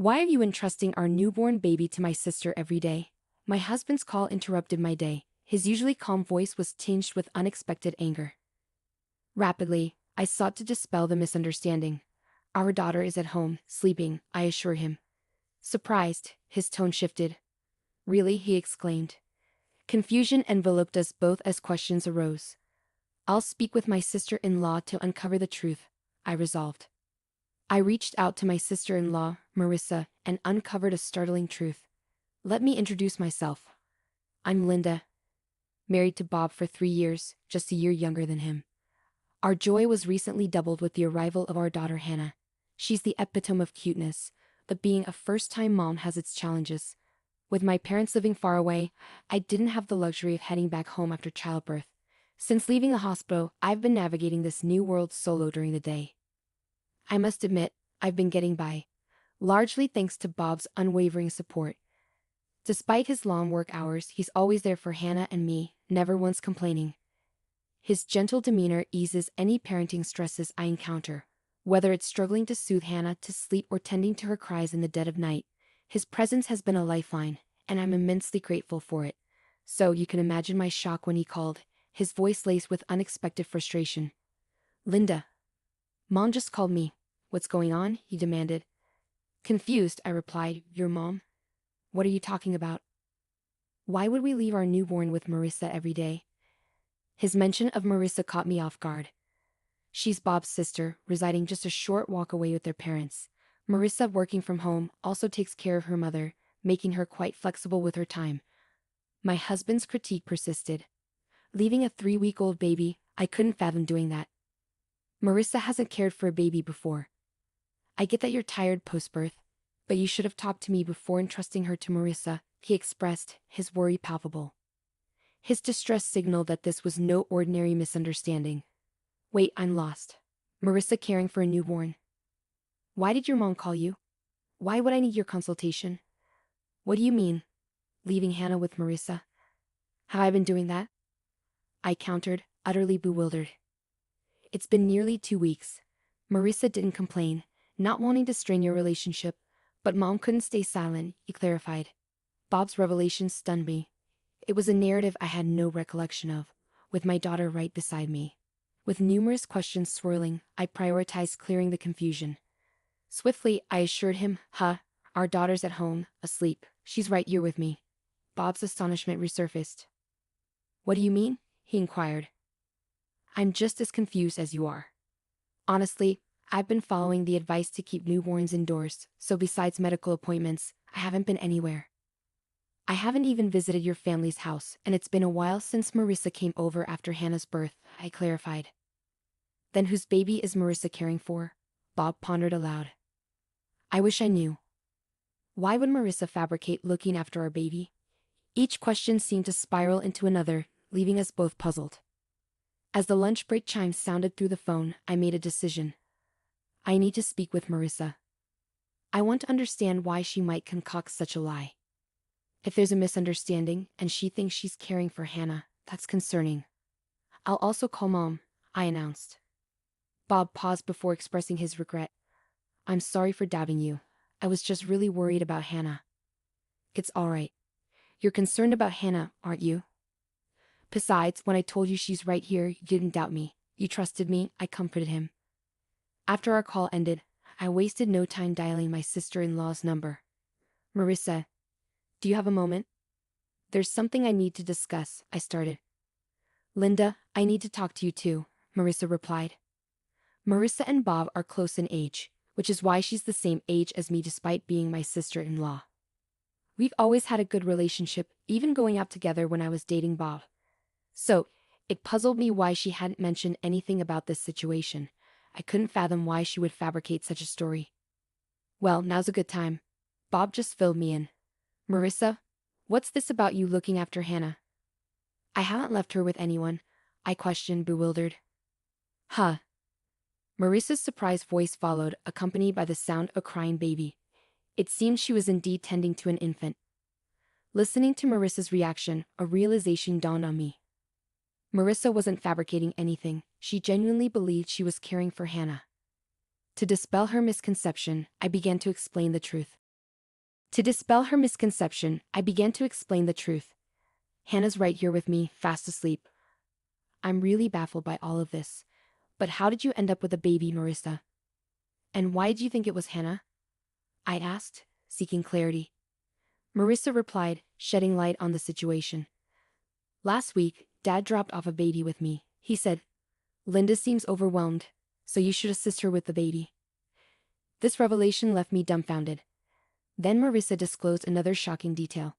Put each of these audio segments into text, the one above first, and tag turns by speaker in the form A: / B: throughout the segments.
A: Why are you entrusting our newborn baby to my sister every day? My husband's call interrupted my day. His usually calm voice was tinged with unexpected anger. Rapidly, I sought to dispel the misunderstanding. Our daughter is at home, sleeping, I assure him. Surprised, his tone shifted. Really? He exclaimed. Confusion enveloped us both as questions arose. I'll speak with my sister-in-law to uncover the truth, I resolved. I reached out to my sister-in-law, Marissa, and uncovered a startling truth. Let me introduce myself. I'm Linda, married to Bob for 3 years, just a year younger than him. Our joy was recently doubled with the arrival of our daughter Hannah. She's the epitome of cuteness, but being a first-time mom has its challenges. With my parents living far away, I didn't have the luxury of heading back home after childbirth. Since leaving the hospital, I've been navigating this new world solo during the day. I must admit, I've been getting by, largely thanks to Bob's unwavering support. Despite his long work hours, he's always there for Hannah and me, never once complaining. His gentle demeanor eases any parenting stresses I encounter, whether it's struggling to soothe Hannah to sleep or tending to her cries in the dead of night. His presence has been a lifeline, and I'm immensely grateful for it. So you can imagine my shock when he called, his voice laced with unexpected frustration. Linda. Mom just called me. What's going on? He demanded. Confused, I replied, Your mom? What are you talking about? Why would we leave our newborn with Marissa every day? His mention of Marissa caught me off guard. She's Bob's sister, residing just a short walk away with their parents. Marissa, working from home, also takes care of her mother, making her quite flexible with her time. My husband's critique persisted. Leaving a 3-week-old baby, I couldn't fathom doing that. Marissa hasn't cared for a baby before. I get that you're tired post-birth, but you should have talked to me before entrusting her to Marissa, he expressed, his worry palpable. His distress signaled that this was no ordinary misunderstanding. Wait, I'm lost. Marissa caring for a newborn. Why did your mom call you? Why would I need your consultation? What do you mean? Leaving Hannah with Marissa? Have I been doing that? I countered, utterly bewildered. It's been nearly 2 weeks. Marissa didn't complain, not wanting to strain your relationship, but Mom couldn't stay silent, he clarified. Bob's revelation stunned me. It was a narrative I had no recollection of, with my daughter right beside me. With numerous questions swirling, I prioritized clearing the confusion. Swiftly, I assured him, our daughter's at home, asleep. She's right here with me. Bob's astonishment resurfaced. What do you mean? He inquired. I'm just as confused as you are. Honestly, I've been following the advice to keep newborns indoors, so besides medical appointments, I haven't been anywhere. I haven't even visited your family's house, and it's been a while since Marissa came over after Hannah's birth, I clarified. Then whose baby is Marissa caring for? Bob pondered aloud. I wish I knew. Why would Marissa fabricate looking after our baby? Each question seemed to spiral into another, leaving us both puzzled. As the lunch break chimes sounded through the phone, I made a decision. I need to speak with Marissa. I want to understand why she might concoct such a lie. If there's a misunderstanding and she thinks she's caring for Hannah, that's concerning. I'll also call Mom, I announced. Bob paused before expressing his regret. I'm sorry for doubting you. I was just really worried about Hannah. It's all right. You're concerned about Hannah, aren't you? Besides, when I told you she's right here, you didn't doubt me. You trusted me, I comforted him. After our call ended, I wasted no time dialing my sister-in-law's number. Marissa, do you have a moment? There's something I need to discuss, I started. Linda, I need to talk to you too, Marissa replied. Marissa and Bob are close in age, which is why she's the same age as me despite being my sister-in-law. We've always had a good relationship, even going out together when I was dating Bob. So, it puzzled me why she hadn't mentioned anything about this situation. I couldn't fathom why she would fabricate such a story. Well, now's a good time. Bob just filled me in. Marissa, what's this about you looking after Hannah? I haven't left her with anyone, I questioned, bewildered. Marissa's surprised voice followed, accompanied by the sound of a crying baby. It seemed she was indeed tending to an infant. Listening to Marissa's reaction, a realization dawned on me. Marissa wasn't fabricating anything, she genuinely believed she was caring for Hannah. To dispel her misconception, I began to explain the truth. To dispel her misconception, I began to explain the truth. Hannah's right here with me, fast asleep. I'm really baffled by all of this. But how did you end up with a baby, Marissa? And why do you think it was Hannah? I asked, seeking clarity. Marissa replied, shedding light on the situation. Last week, Dad dropped off a baby with me. He said, Linda seems overwhelmed, so you should assist her with the baby. This revelation left me dumbfounded. Then Marissa disclosed another shocking detail.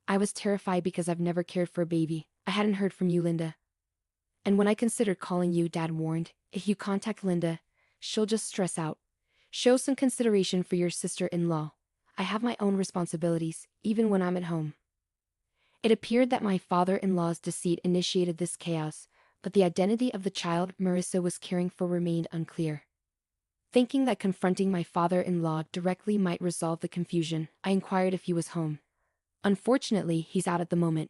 A: I was terrified because I've never cared for a baby. I hadn't heard from you, Linda. And when I considered calling you, Dad warned, if you contact Linda, she'll just stress out. Show some consideration for your sister-in-law. I have my own responsibilities, even when I'm at home. It appeared that my father-in-law's deceit initiated this chaos, but the identity of the child Marissa was caring for remained unclear. Thinking that confronting my father-in-law directly might resolve the confusion, I inquired if he was home. Unfortunately, he's out at the moment.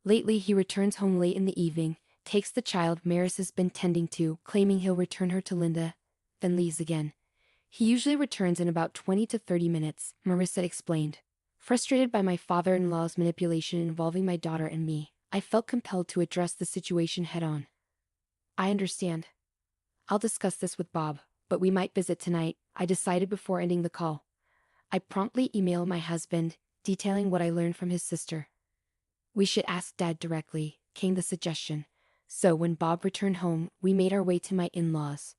A: Lately, he returns home late in the evening, takes the child Marissa's been tending to, claiming he'll return her to Linda, then leaves again. He usually returns in about 20 to 30 minutes, Marissa explained. Frustrated by my father-in-law's manipulation involving my daughter and me, I felt compelled to address the situation head-on. I understand. I'll discuss this with Bob, but we might visit tonight, I decided before ending the call. I promptly emailed my husband, detailing what I learned from his sister. We should ask Dad directly, came the suggestion. So when Bob returned home, we made our way to my in-laws.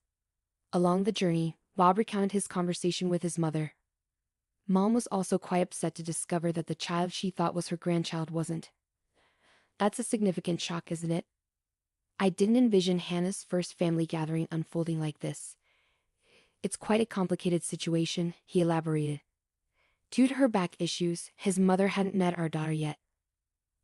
A: Along the journey, Bob recounted his conversation with his mother. Mom was also quite upset to discover that the child she thought was her grandchild wasn't. That's a significant shock, isn't it? I didn't envision Hannah's first family gathering unfolding like this. It's quite a complicated situation, he elaborated. Due to her back issues, his mother hadn't met our daughter yet.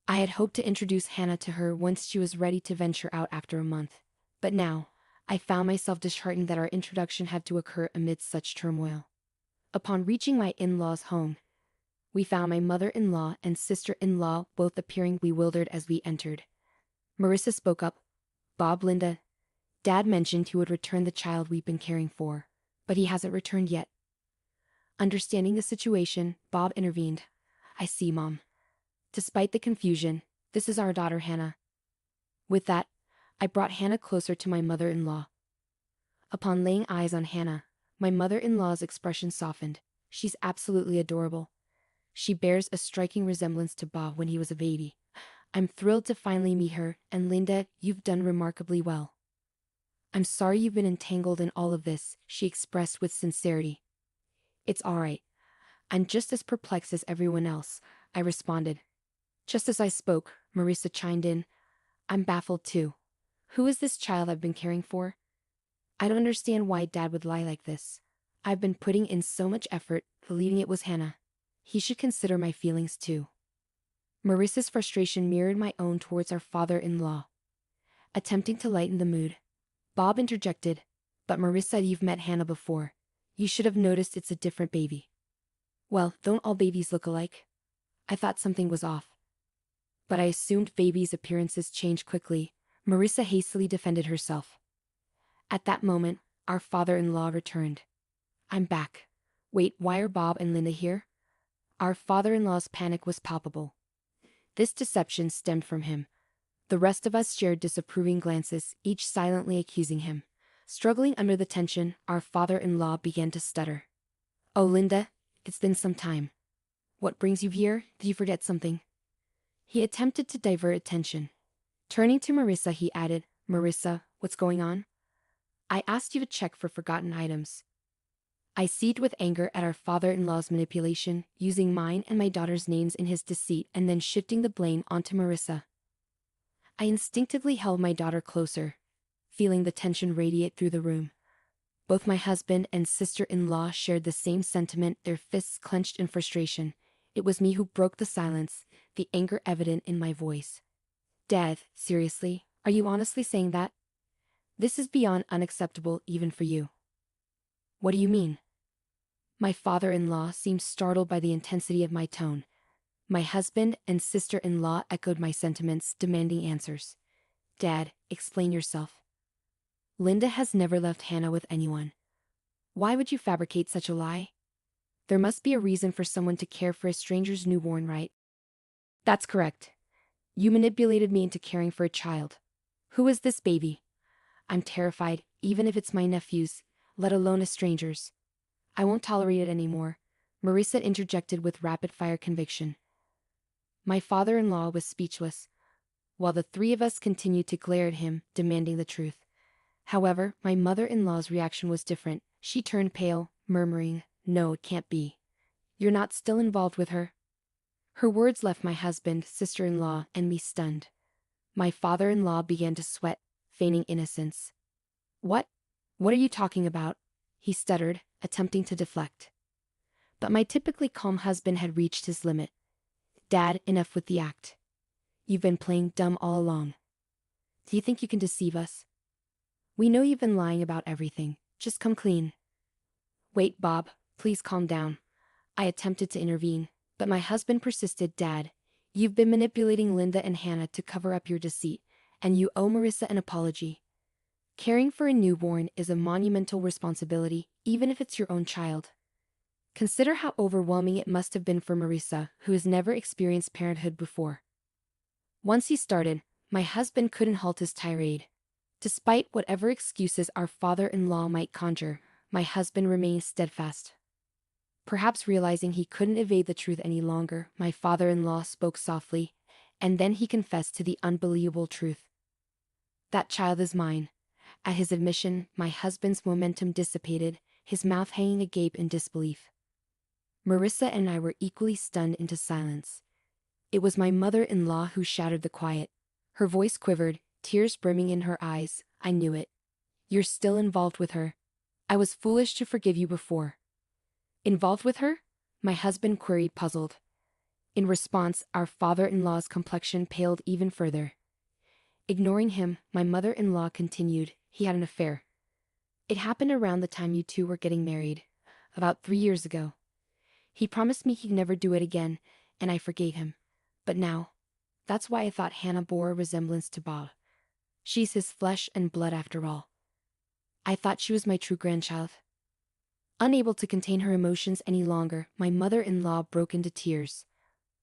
A: I had hoped to introduce Hannah to her once she was ready to venture out after a month. But now, I found myself disheartened that our introduction had to occur amidst such turmoil. Upon reaching my in-laws' home, we found my mother-in-law and sister-in-law both appearing bewildered as we entered. Marissa spoke up. Bob, Linda, Dad mentioned he would return the child we've been caring for, but he hasn't returned yet. Understanding the situation, Bob intervened. I see, Mom. Despite the confusion, this is our daughter Hannah. With that, I brought Hannah closer to my mother-in-law. Upon laying eyes on Hannah, my mother-in-law's expression softened. She's absolutely adorable. She bears a striking resemblance to Bob when he was a baby. I'm thrilled to finally meet her, and Linda, you've done remarkably well. I'm sorry you've been entangled in all of this, she expressed with sincerity. It's all right. I'm just as perplexed as everyone else, I responded. Just as I spoke, Marissa chimed in. I'm baffled too. Who is this child I've been caring for? I don't understand why Dad would lie like this. I've been putting in so much effort, believing it was Hannah. He should consider my feelings too. Marissa's frustration mirrored my own towards our father-in-law. Attempting to lighten the mood, Bob interjected, but Marissa, you've met Hannah before. You should have noticed it's a different baby. Well, don't all babies look alike? I thought something was off. But I assumed babies' appearances change quickly. Marissa hastily defended herself. At that moment, our father-in-law returned. I'm back. Wait, why are Bob and Linda here? Our father-in-law's panic was palpable. This deception stemmed from him. The rest of us shared disapproving glances, each silently accusing him. Struggling under the tension, our father-in-law began to stutter. Oh, Linda, it's been some time. What brings you here? Did you forget something? He attempted to divert attention. Turning to Marissa, he added, Marissa, what's going on? I asked you to check for forgotten items. I seethed with anger at our father-in-law's manipulation, using mine and my daughter's names in his deceit and then shifting the blame onto Marissa. I instinctively held my daughter closer, feeling the tension radiate through the room. Both my husband and sister-in-law shared the same sentiment, their fists clenched in frustration. It was me who broke the silence, the anger evident in my voice. Dad, seriously, are you honestly saying that? This is beyond unacceptable even for you. What do you mean? My father-in-law seemed startled by the intensity of my tone. My husband and sister-in-law echoed my sentiments, demanding answers. Dad, explain yourself. Linda has never left Hannah with anyone. Why would you fabricate such a lie? There must be a reason for someone to care for a stranger's newborn, right? That's correct. You manipulated me into caring for a child. Who is this baby? I'm terrified, even if it's my nephew's, let alone a stranger's. I won't tolerate it anymore, Marissa interjected with rapid-fire conviction. My father-in-law was speechless, while the three of us continued to glare at him, demanding the truth. However, my mother-in-law's reaction was different. She turned pale, murmuring, "No, it can't be. You're not still involved with her?" Her words left my husband, sister-in-law, and me stunned. My father-in-law began to sweat, feigning innocence. What? What are you talking about? He stuttered, attempting to deflect. But my typically calm husband had reached his limit. Dad, enough with the act. You've been playing dumb all along. Do you think you can deceive us? We know you've been lying about everything. Just come clean. Wait, Bob, please calm down. I attempted to intervene, but my husband persisted. Dad, you've been manipulating Linda and Hannah to cover up your deceit, and you owe Marissa an apology. Caring for a newborn is a monumental responsibility, even if it's your own child. Consider how overwhelming it must have been for Marissa, who has never experienced parenthood before. Once he started, my husband couldn't halt his tirade. Despite whatever excuses our father-in-law might conjure, my husband remained steadfast. Perhaps realizing he couldn't evade the truth any longer, my father-in-law spoke softly, and then he confessed to the unbelievable truth. That child is mine. At his admission, my husband's momentum dissipated, his mouth hanging agape in disbelief. Marissa and I were equally stunned into silence. It was my mother-in-law who shattered the quiet. Her voice quivered, tears brimming in her eyes. I knew it. You're still involved with her. I was foolish to forgive you before. Involved with her? My husband queried, puzzled. In response, our father-in-law's complexion paled even further. Ignoring him, my mother-in-law continued, he had an affair. It happened around the time you two were getting married, about 3 years ago. He promised me he'd never do it again, and I forgave him. But now, that's why I thought Hannah bore a resemblance to Bob. She's his flesh and blood after all. I thought she was my true grandchild. Unable to contain her emotions any longer, my mother-in-law broke into tears.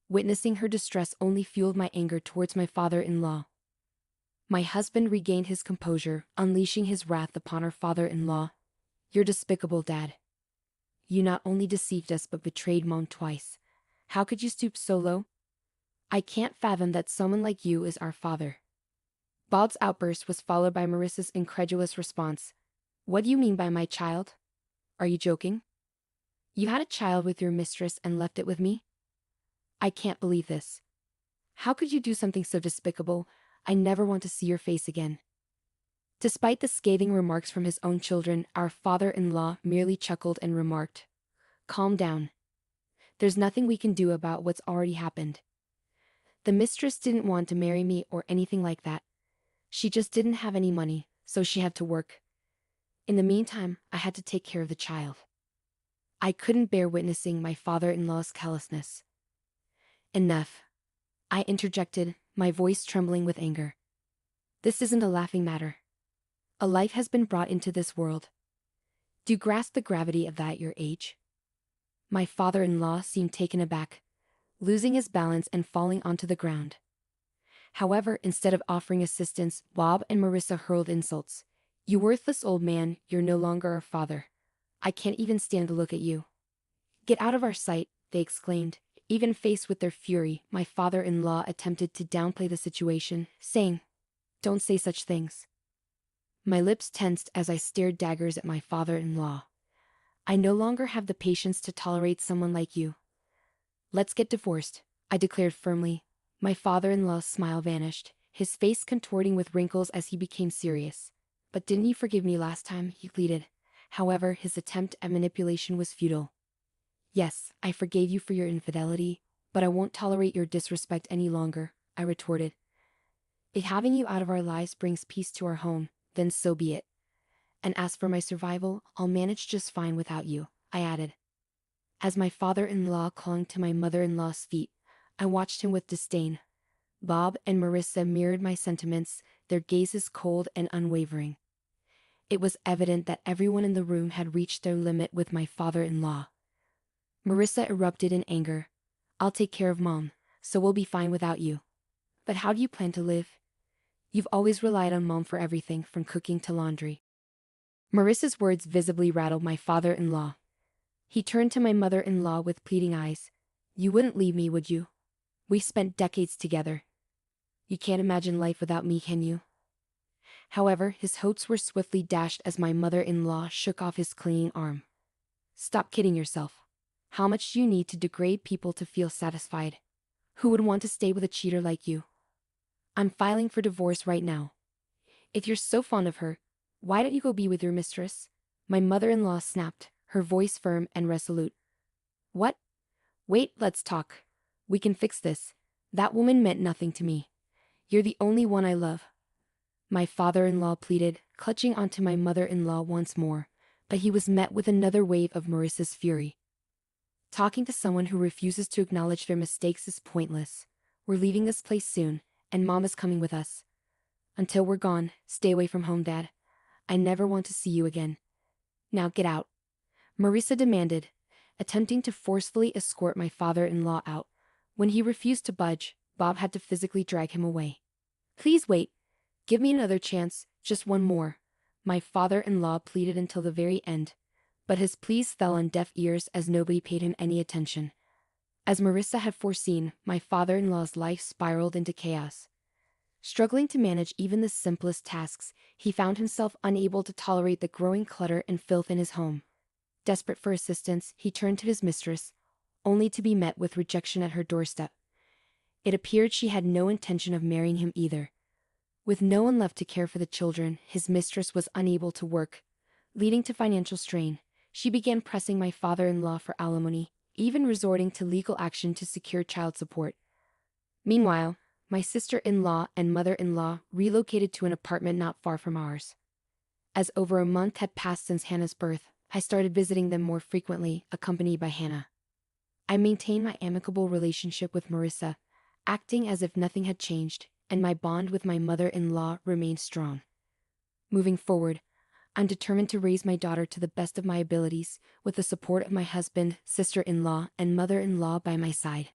A: Witnessing her distress only fueled my anger towards my father-in-law. My husband regained his composure, unleashing his wrath upon our father-in-law. You're despicable, Dad. You not only deceived us but betrayed Mom twice. How could you stoop so low? I can't fathom that someone like you is our father. Bob's outburst was followed by Marissa's incredulous response. What do you mean by my child? Are you joking? You had a child with your mistress and left it with me? I can't believe this. How could you do something so despicable? I never want to see your face again. Despite the scathing remarks from his own children, our father-in-law merely chuckled and remarked, "Calm down. There's nothing we can do about what's already happened. The mistress didn't want to marry me or anything like that. She just didn't have any money, so she had to work. In the meantime, I had to take care of the child." I couldn't bear witnessing my father-in-law's callousness. Enough. I interjected, my voice trembling with anger. This isn't a laughing matter. A life has been brought into this world. Do you grasp the gravity of that at your age? My father-in-law seemed taken aback, losing his balance and falling onto the ground. However, instead of offering assistance, Bob and Marissa hurled insults. You worthless old man, you're no longer our father. I can't even stand to look at you. Get out of our sight, they exclaimed. Even faced with their fury, my father-in-law attempted to downplay the situation, saying, "Don't say such things." My lips tensed as I stared daggers at my father-in-law. I no longer have the patience to tolerate someone like you. Let's get divorced, I declared firmly. My father-in-law's smile vanished, his face contorting with wrinkles as he became serious. But didn't you forgive me last time? He pleaded. However, his attempt at manipulation was futile. Yes, I forgave you for your infidelity, but I won't tolerate your disrespect any longer, I retorted. If having you out of our lives brings peace to our home, then so be it. And as for my survival, I'll manage just fine without you, I added. As my father-in-law clung to my mother-in-law's feet, I watched him with disdain. Bob and Marissa mirrored my sentiments, their gazes cold and unwavering. It was evident that everyone in the room had reached their limit with my father-in-law. Marissa erupted in anger. I'll take care of Mom, so we'll be fine without you. But how do you plan to live? You've always relied on Mom for everything from cooking to laundry. Marissa's words visibly rattled my father-in-law. He turned to my mother-in-law with pleading eyes. You wouldn't leave me, would you? We spent decades together. You can't imagine life without me, can you? However, his hopes were swiftly dashed as my mother-in-law shook off his clinging arm. Stop kidding yourself. How much do you need to degrade people to feel satisfied? Who would want to stay with a cheater like you? I'm filing for divorce right now. If you're so fond of her, why don't you go be with your mistress? My mother-in-law snapped, her voice firm and resolute. What? Wait, let's talk. We can fix this. That woman meant nothing to me. You're the only one I love. My father-in-law pleaded, clutching onto my mother-in-law once more, but he was met with another wave of Marissa's fury. Talking to someone who refuses to acknowledge their mistakes is pointless. We're leaving this place soon, and Mom is coming with us. Until we're gone, stay away from home, Dad. I never want to see you again. Now get out. Marissa demanded, attempting to forcefully escort my father-in-law out. When he refused to budge, Bob had to physically drag him away. Please wait. Give me another chance, just one more. My father-in-law pleaded until the very end, but his pleas fell on deaf ears as nobody paid him any attention. As Marissa had foreseen, my father-in-law's life spiraled into chaos. Struggling to manage even the simplest tasks, he found himself unable to tolerate the growing clutter and filth in his home. Desperate for assistance, he turned to his mistress, only to be met with rejection at her doorstep. It appeared she had no intention of marrying him either. With no one left to care for the children, his mistress was unable to work, leading to financial strain. She began pressing my father-in-law for alimony, even resorting to legal action to secure child support. Meanwhile, my sister-in-law and mother-in-law relocated to an apartment not far from ours. As over a month had passed since Hannah's birth, I started visiting them more frequently, accompanied by Hannah. I maintained my amicable relationship with Marissa, acting as if nothing had changed, and my bond with my mother-in-law remained strong. Moving forward, I'm determined to raise my daughter to the best of my abilities, with the support of my husband, sister-in-law, and mother-in-law by my side.